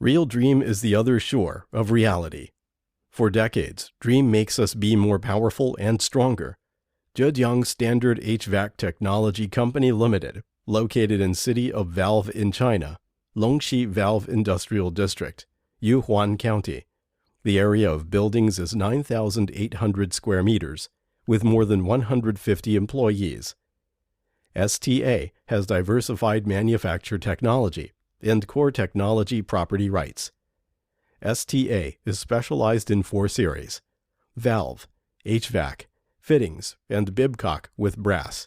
Real dream is the other shore of reality. For decades, dream makes us be more powerful and stronger. Zhejiang Standard Hvac Technology Company Limited, located in city of Valve in China, Longxi Valve Industrial District, Yuhuan County. The area of buildings is 9,800 square meters, with more than 150 employees. STA has diversified manufacture technology and core technology property rights. STA is specialized in 4 series: valve, HVAC, fittings, and bibcock with brass.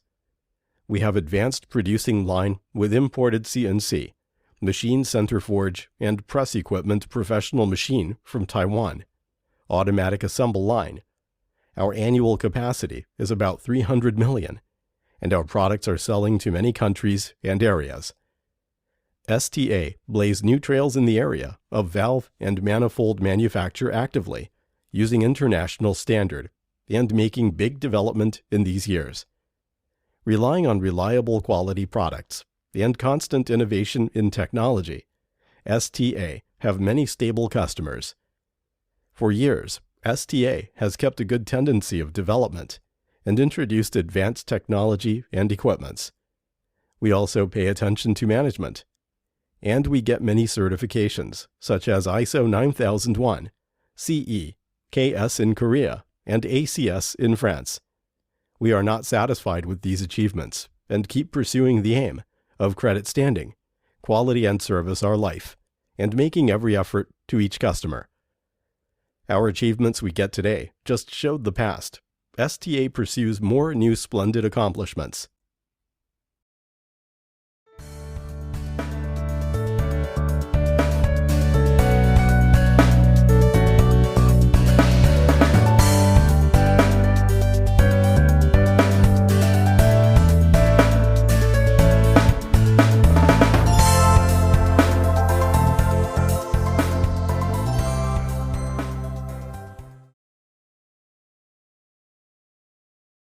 We have advanced producing line with imported CNC, machine center forge, and press equipment professional machine from Taiwan, automatic assemble line. Our annual capacity is about 300 million, and our products are selling to many countries and areas. STA blazed new trails in the area of valve and manifold manufacture actively, using international standard, and making big development in these years. Relying on reliable quality products and constant innovation in technology, STA have many stable customers. For years, STA has kept a good tendency of development and introduced advanced technology and equipments. We also pay attention to management, and we get many certifications, such as ISO 9001, CE, KS in Korea, and ACS in France. We are not satisfied with these achievements and keep pursuing the aim of credit standing, quality and service our life, and making every effort to each customer. Our achievements we get today just showed the past. STA pursues more new splendid accomplishments.